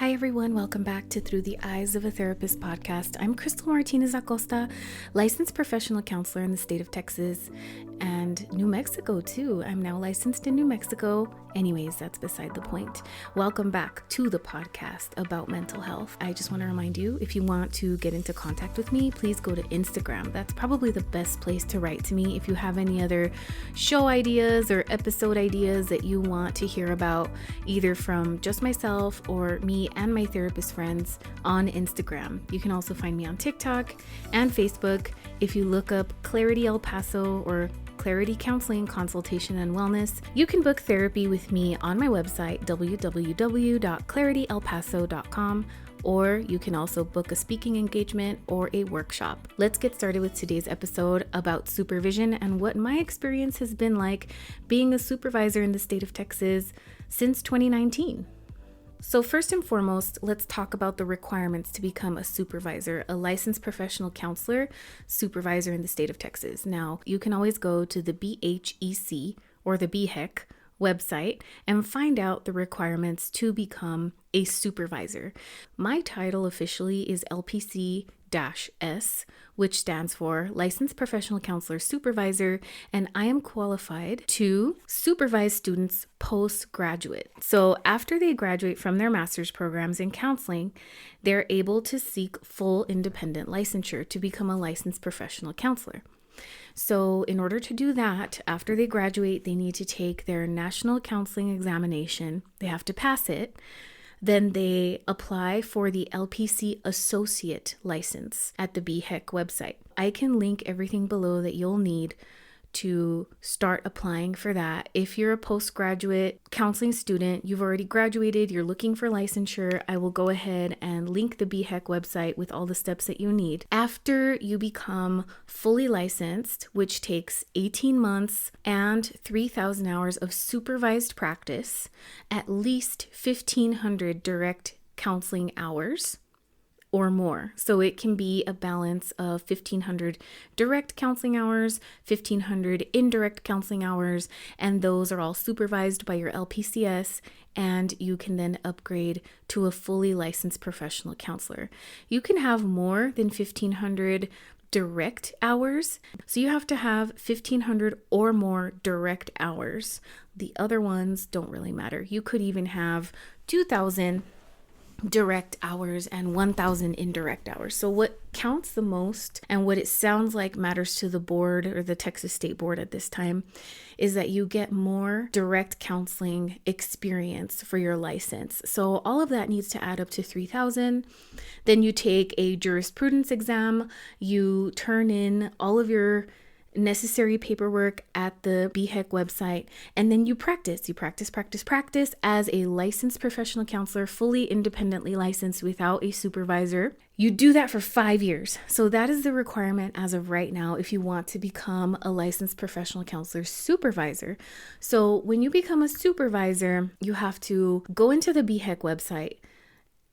Hi everyone, welcome back to Through the Eyes of a Therapist podcast. I'm Crystal Martinez Acosta, licensed professional counselor in the state of Texas and New Mexico too. I'm now licensed in New Mexico. Anyways, that's beside the point. Welcome back to the podcast about mental health. I just want to remind you, if you want to get into contact with me, please go to Instagram. That's probably the best place to write to me. If you have any other show ideas or episode ideas that you want to hear about, either from just myself or me and my therapist friends on Instagram. You can also find me on TikTok and Facebook. If you look up Clarity El Paso or Clarity Counseling, Consultation, and Wellness, you can book therapy with me on my website, www.clarityelpaso.com, or you can also book a speaking engagement or a workshop. Let's get started with today's episode about supervision and what my experience has been like being a supervisor in the state of Texas since 2019. So first and foremost, let's talk about the requirements to become a supervisor, a licensed professional counselor, supervisor in the state of Texas. Now, you can always go to the BHEC or the BHEC website and find out the requirements to become a supervisor. My title officially is LPC-S, which stands for Licensed Professional Counselor Supervisor, and I am qualified to supervise students postgraduate. So after they graduate from their master's programs in counseling, they're able to seek full independent licensure to become a licensed professional counselor. So in order to do that, after they graduate, they need to take their national counseling examination. They have to pass it. Then they apply for the LPC associate license at the BHEC website. I can link everything below that you'll need to start applying for that. If you're a postgraduate counseling student, you've already graduated, you're looking for licensure, I will go ahead and link the BHEC website with all the steps that you need. After you become fully licensed, which takes 18 months and 3,000 hours of supervised practice, at least 1,500 direct counseling hours or more. So it can be a balance of 1,500 direct counseling hours, 1,500 indirect counseling hours, and those are all supervised by your LPCS, and you can then upgrade to a fully licensed professional counselor. You can have more than 1,500 direct hours. So you have to have 1,500 or more direct hours. The other ones don't really matter. You could even have 2,000 direct hours and 1,000 indirect hours. So what counts the most and what it sounds like matters to the board or the Texas State Board at this time is that you get more direct counseling experience for your license. So all of that needs to add up to 3,000. Then you take a jurisprudence exam, you turn in all of your necessary paperwork at the BHEC website, and then you practice as a licensed professional counselor, fully independently licensed without a supervisor. You do that for 5 years. So that is the requirement as of right now if you want to become a licensed professional counselor supervisor. So when you become a supervisor, you have to go into the BHEC website,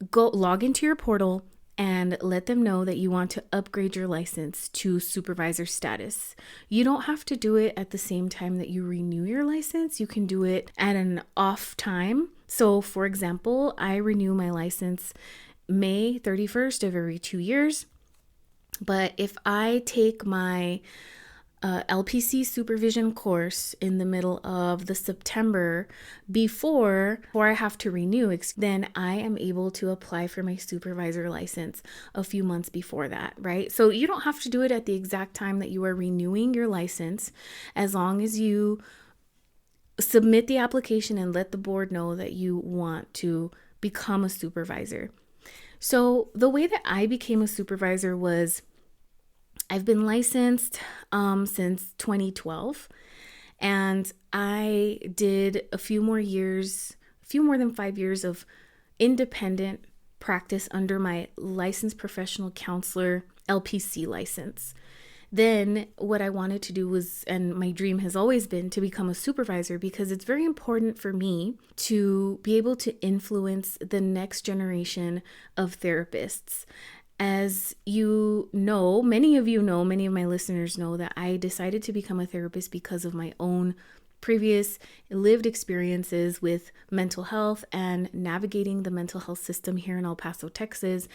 go log into your portal, and let them know that you want to upgrade your license to supervisor status. You don't have to do it at the same time that you renew your license. You can do it at an off time. So for example, I renew my license May 31st of every 2 years. But if I take my LPC supervision course in the middle of the September before I have to renew, then I am able to apply for my supervisor license a few months before that, right? So you don't have to do it at the exact time that you are renewing your license, as long as you submit the application and let the board know that you want to become a supervisor. So the way that I became a supervisor was I've been licensed since 2012, and I did a few more than 5 years of independent practice under my licensed professional counselor LPC license. Then what I wanted to do was, and my dream has always been, to become a supervisor, because it's very important for me to be able to influence the next generation of therapists. As you know, many of my listeners know that I decided to become a therapist because of my own previous lived experiences with mental health and navigating the mental health system here in El Paso, Texas,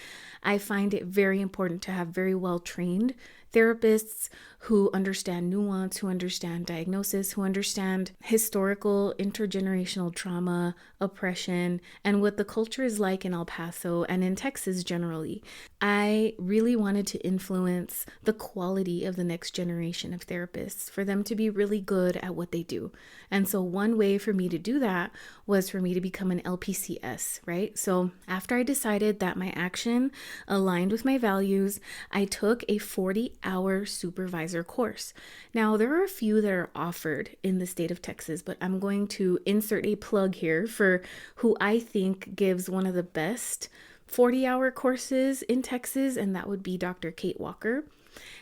I find it very important to have very well trained therapists who understand nuance, who understand diagnosis, who understand historical intergenerational trauma, oppression, and what the culture is like in El Paso and in Texas generally. I really wanted to influence the quality of the next generation of therapists, for them to be really good at what they do. And so one way for me to do that was for me to become an LPCS, right? So after I decided that my action aligned with my values, I took a 40-hour supervisor course. Now, there are a few that are offered in the state of Texas, but I'm going to insert a plug here for who I think gives one of the best 40-hour courses in Texas, and that would be Dr. Kate Walker.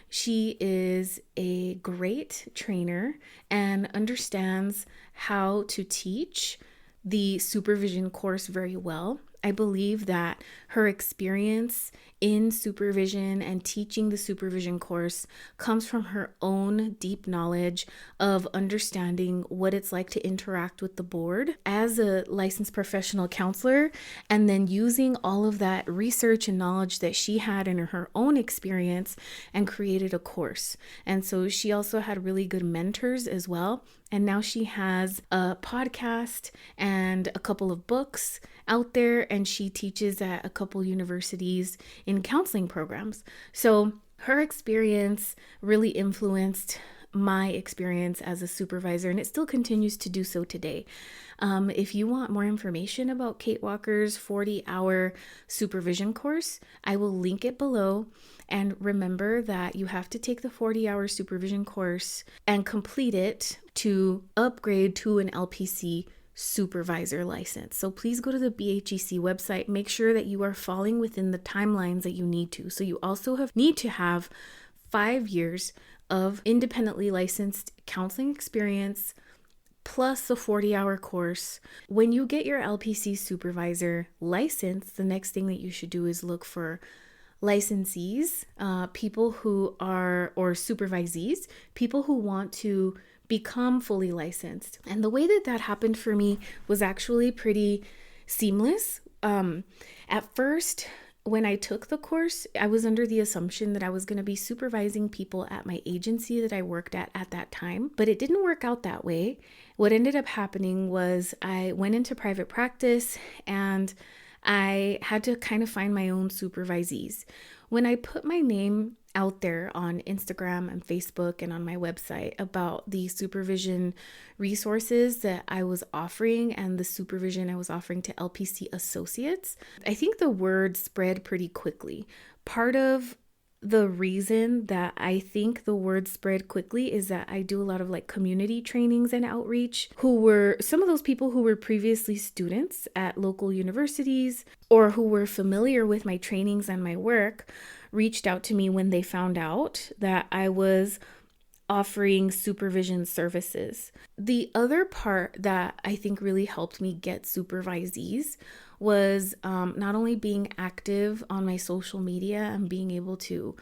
She is a great trainer and understands how to teach the supervision course very well. I believe that her experience in supervision and teaching the supervision course comes from her own deep knowledge of understanding what it's like to interact with the board as a licensed professional counselor, and then using all of that research and knowledge that she had in her own experience and created a course. And so she also had really good mentors as well. And now she has a podcast and a couple of books out there, and she teaches at a couple universities in counseling programs. So her experience really influenced my experience as a supervisor, and it still continues to do so today. If you want more information about Kate Walker's 40-hour supervision course, I will link it below. And remember that you have to take the 40-hour supervision course and complete it to upgrade to an LPC supervisor license. So please go to the BHEC website, make sure that you are falling within the timelines that you need to. So you also need to have 5 years of independently licensed counseling experience plus a 40-hour course. When you get your LPC supervisor license, the next thing that you should do is look for licensees, people who are, or supervisees, people who want to become fully licensed. And the way that that happened for me was actually pretty seamless. At first, when I took the course, I was under the assumption that I was going to be supervising people at my agency that I worked at that time, but it didn't work out that way. What ended up happening was I went into private practice and I had to kind of find my own supervisees. When I put my name out there on Instagram and Facebook and on my website about the supervision resources that I was offering and the supervision I was offering to LPC associates, I think the word spread pretty quickly. Part of the reason that I think the word spread quickly is that I do a lot of like community trainings and outreach, who were some of those people who were previously students at local universities or who were familiar with my trainings and my work reached out to me when they found out that I was offering supervision services. The other part that I think really helped me get supervisees was not only being active on my social media and being able to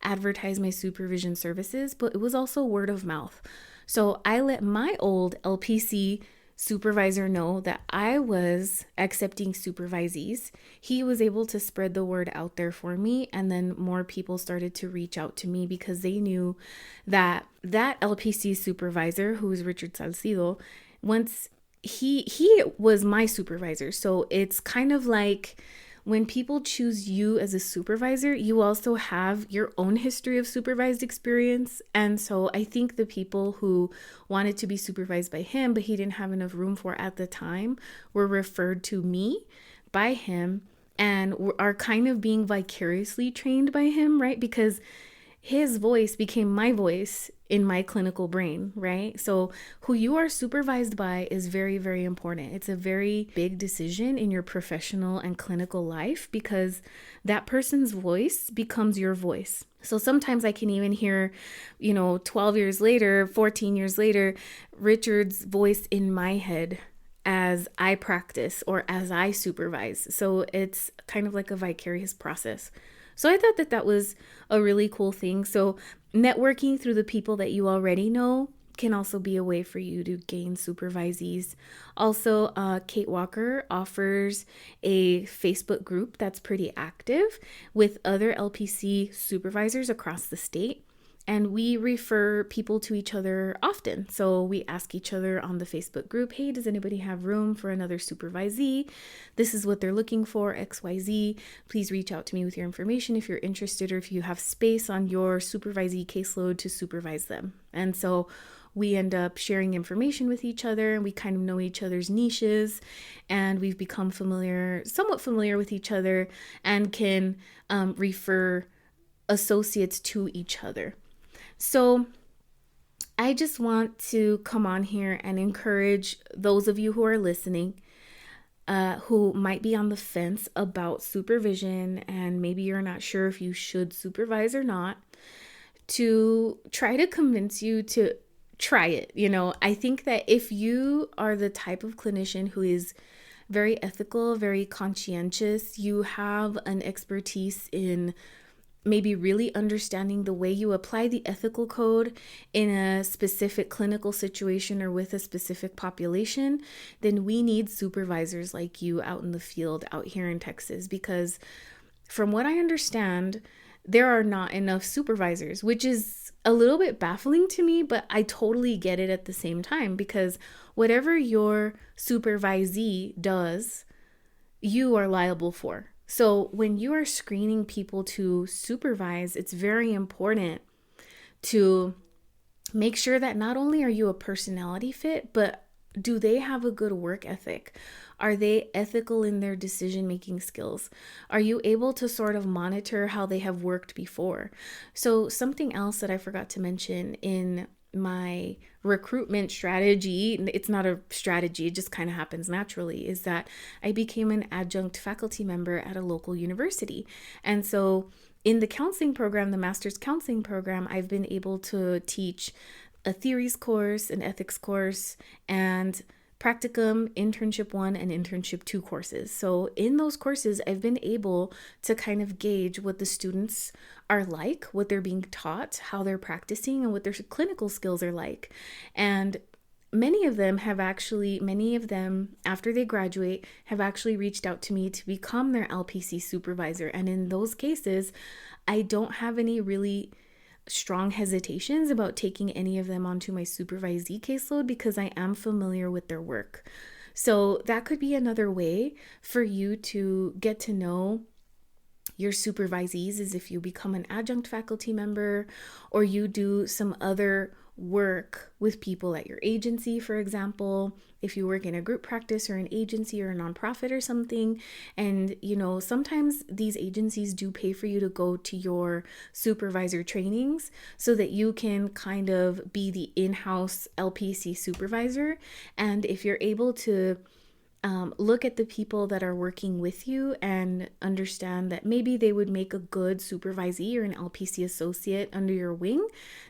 advertise my supervision services, but it was also word of mouth. So I let my old LPC supervisor know that I was accepting supervisees. He was able to spread the word out there for me, and then more people started to reach out to me because they knew that that LPC supervisor, who is Richard Salcido, once he was my supervisor. So it's kind of like when people choose you as a supervisor, you also have your own history of supervised experience. And so I think the people who wanted to be supervised by him, but he didn't have enough room for at the time, were referred to me by him and are kind of being vicariously trained by him, right? Because his voice became my voice in my clinical brain, right? So who you are supervised by is very, very important. It's a very big decision in your professional and clinical life because that person's voice becomes your voice. So sometimes I can even hear, 12 years later, 14 years later, Richard's voice in my head as I practice or as I supervise. So it's kind of like a vicarious process. So I thought that that was a really cool thing. So networking through the people that you already know can also be a way for you to gain supervisees. Also, Kate Walker offers a Facebook group that's pretty active with other LPC supervisors across the state. And we refer people to each other often. So we ask each other on the Facebook group, hey, does anybody have room for another supervisee? This is what they're looking for, XYZ. Please reach out to me with your information if you're interested or if you have space on your supervisee caseload to supervise them. And so we end up sharing information with each other, and we kind of know each other's niches, and we've become somewhat familiar with each other, and can refer associates to each other. So I just want to come on here and encourage those of you who are listening, who might be on the fence about supervision, and maybe you're not sure if you should supervise or not, to try to convince you to try it. I think that if you are the type of clinician who is very ethical, very conscientious, you have an expertise in maybe really understanding the way you apply the ethical code in a specific clinical situation or with a specific population, then we need supervisors like you out in the field out here in Texas. Because from what I understand, there are not enough supervisors, which is a little bit baffling to me, but I totally get it at the same time, because whatever your supervisee does, you are liable for. So when you are screening people to supervise, it's very important to make sure that not only are you a personality fit, but do they have a good work ethic? Are they ethical in their decision-making skills? Are you able to sort of monitor how they have worked before? So something else that I forgot to mention in my recruitment strategy, it's not a strategy, it just kind of happens naturally, is that I became an adjunct faculty member at a local university. And so in the counseling program, the master's counseling program, I've been able to teach a theories course, an ethics course, and practicum, internship 1 and internship 2 courses. So in those courses, I've been able to kind of gauge what the students are like, what they're being taught, how they're practicing, and what their clinical skills are like. And many of them, after they graduate, have actually reached out to me to become their LPC supervisor. And in those cases, I don't have any really strong hesitations about taking any of them onto my supervisee caseload, because I am familiar with their work. So that could be another way for you to get to know your supervisees, is if you become an adjunct faculty member, or you do some other work with people at your agency. For example, if you work in a group practice or an agency or a nonprofit or something, and sometimes these agencies do pay for you to go to your supervisor trainings so that you can kind of be the in-house LPC supervisor. And if you're able to look at the people that are working with you and understand that maybe they would make a good supervisee or an LPC associate under your wing,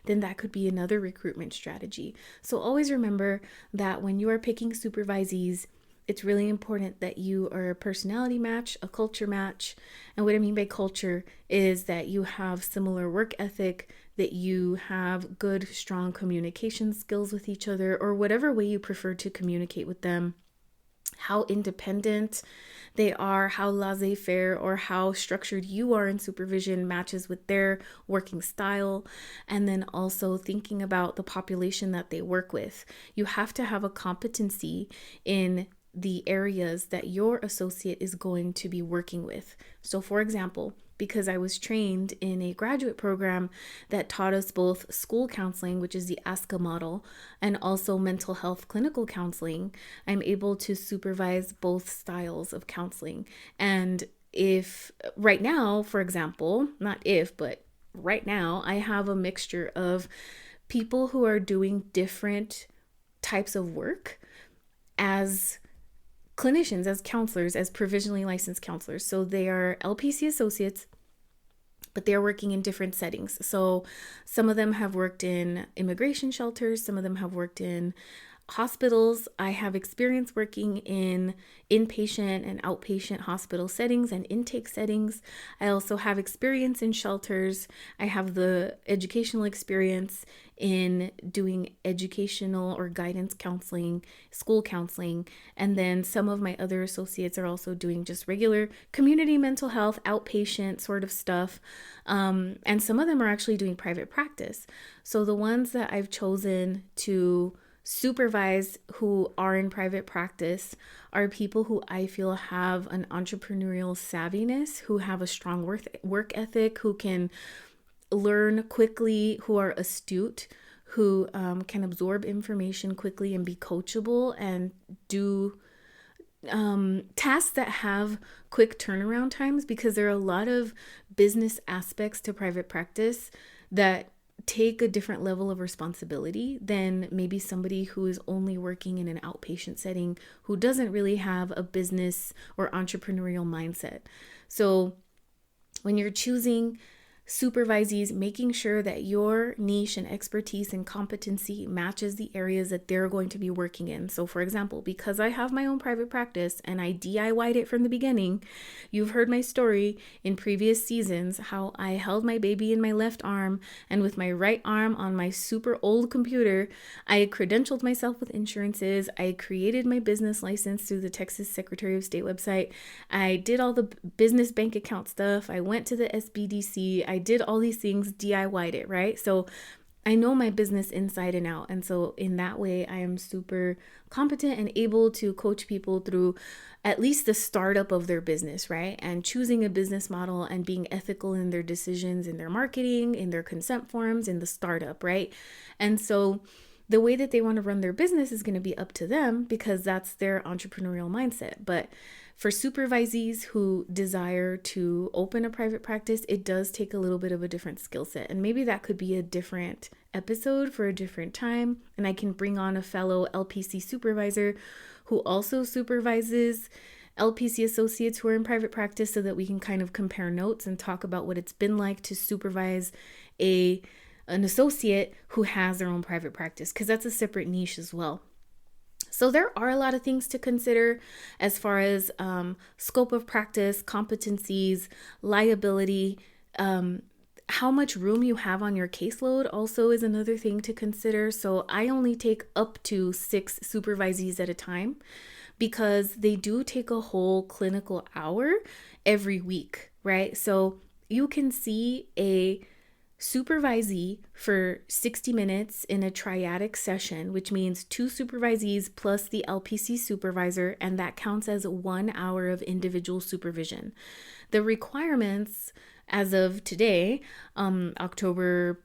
then that could be another recruitment strategy. So always remember that when you are picking supervisees, it's really important that you are a personality match, a culture match. And what I mean by culture is that you have similar work ethic, that you have good, strong communication skills with each other, or whatever way you prefer to communicate with them. How independent they are, how laissez-faire or how structured you are in supervision matches with their working style. And then also thinking about the population that they work with. You have to have a competency in the areas that your associate is going to be working with. So for example, because I was trained in a graduate program that taught us both school counseling, which is the ASCA model, and also mental health clinical counseling, I'm able to supervise both styles of counseling. And if right now, for example, not if, but right now, I have a mixture of people who are doing different types of work as clinicians, as counselors, as provisionally licensed counselors. So they are LPC associates, but they're working in different settings. So some of them have worked in immigration shelters, some of them have worked in hospitals. I have experience working in inpatient and outpatient hospital settings and intake settings. I also have experience in shelters. I have the educational experience in doing educational or guidance counseling, school counseling. And then some of my other associates are also doing just regular community mental health, outpatient sort of stuff. And some of them are actually doing private practice. So the ones that I've chosen to supervise who are in private practice are people who I feel have an entrepreneurial savviness, who have a strong work ethic, who can learn quickly, who are astute, who can absorb information quickly and be coachable and do tasks that have quick turnaround times, because there are a lot of business aspects to private practice that take a different level of responsibility than maybe somebody who is only working in an outpatient setting, who doesn't really have a business or entrepreneurial mindset. So when you're choosing supervisees, making sure that your niche and expertise and competency matches the areas that they're going to be working in. So for example, because I have my own private practice and I DIY'd it from the beginning, you've heard my story in previous seasons, how I held my baby in my left arm and with my right arm on my super old computer, I credentialed myself with insurances. I created my business license through the Texas Secretary of State website. I did all the business bank account stuff. I went to the SBDC. I did all these things, DIY'd it, right? So I know my business inside and out. And so in that way, I am super competent and able to coach people through at least the startup of their business, right? And choosing a business model and being ethical in their decisions, in their marketing, in their consent forms, in the startup, right? And so the way that they want to run their business is going to be up to them, because that's their entrepreneurial mindset. But for supervisees who desire to open a private practice, it does take a little bit of a different skill set. And maybe that could be a different episode for a different time. And I can bring on a fellow LPC supervisor who also supervises LPC associates who are in private practice, so that we can kind of compare notes and talk about what it's been like to supervise an associate who has their own private practice, because that's a separate niche as well. So there are a lot of things to consider as far as scope of practice, competencies, liability, how much room you have on your caseload also is another thing to consider. So I only take up to 6 supervisees at a time, because they do take a whole clinical hour every week, right? So you can see a supervisee for 60 minutes in a triadic session, which means 2 supervisees plus the LPC supervisor, and that counts as 1 hour of individual supervision. The requirements as of today, October,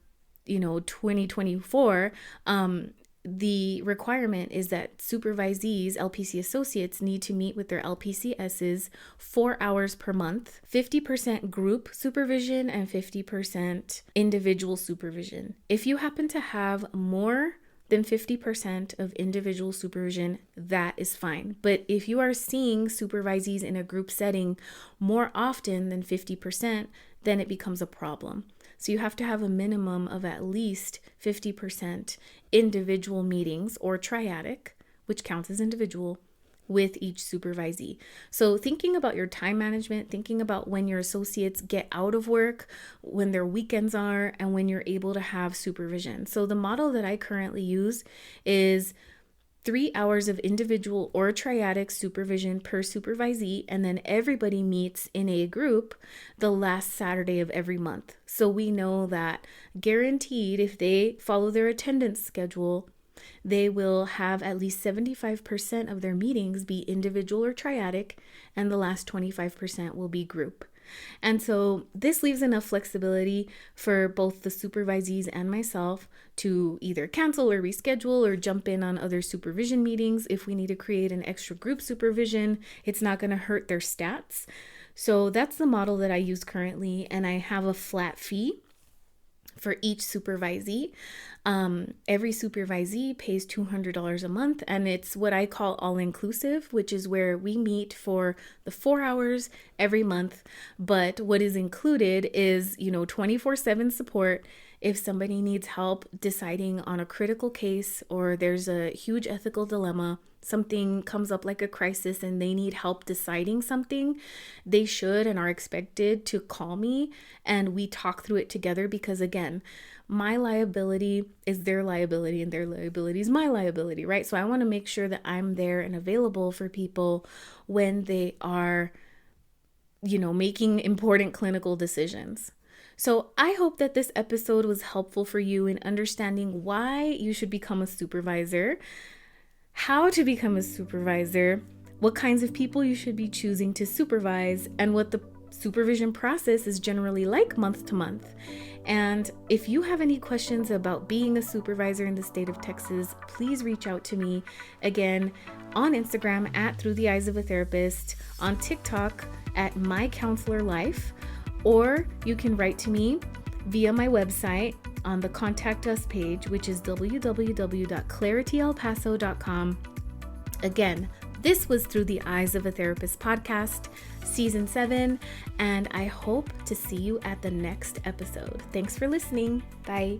2024, the requirement is that supervisees, LPC associates, need to meet with their LPCSs 4 hours per month, 50% group supervision and 50% individual supervision. If you happen to have more than 50% of individual supervision, that is fine. But if you are seeing supervisees in a group setting more often than 50%, then it becomes a problem. So you have to have a minimum of at least 50% individual meetings, or triadic, which counts as individual, with each supervisee. So thinking about your time management, thinking about when your associates get out of work, when their weekends are, and when you're able to have supervision. So the model that I currently use is 3 hours of individual or triadic supervision per supervisee, and then everybody meets in a group the last Saturday of every month. So we know that guaranteed, if they follow their attendance schedule, they will have at least 75% of their meetings be individual or triadic, and the last 25% will be group. And so this leaves enough flexibility for both the supervisees and myself to either cancel or reschedule or jump in on other supervision meetings. If we need to create an extra group supervision, it's not going to hurt their stats. So that's the model that I use currently, and I have a flat fee for each supervisee. Every supervisee pays $200 a month, and it's what I call all-inclusive, which is where we meet for the 4 hours every month. But what is included is, 24/7 support. If somebody needs help deciding on a critical case, or there's a huge ethical dilemma, something comes up like a crisis and they need help deciding something, they should and are expected to call me and we talk through it together, because again, my liability is their liability and their liability is my liability, right? So I want to make sure that I'm there and available for people when they are, making important clinical decisions. So I hope that this episode was helpful for you in understanding why you should become a supervisor, how to become a supervisor, what kinds of people you should be choosing to supervise, and what the supervision process is generally like month to month. And if you have any questions about being a supervisor in the state of Texas, please reach out to me again on Instagram at Through the Eyes of a Therapist, on TikTok at My Counselor Life, or you can write to me via my website on the Contact Us page, which is www.clarityelpaso.com. Again, this was Through the Eyes of a Therapist podcast, season 7, and I hope to see you at the next episode. Thanks for listening. Bye.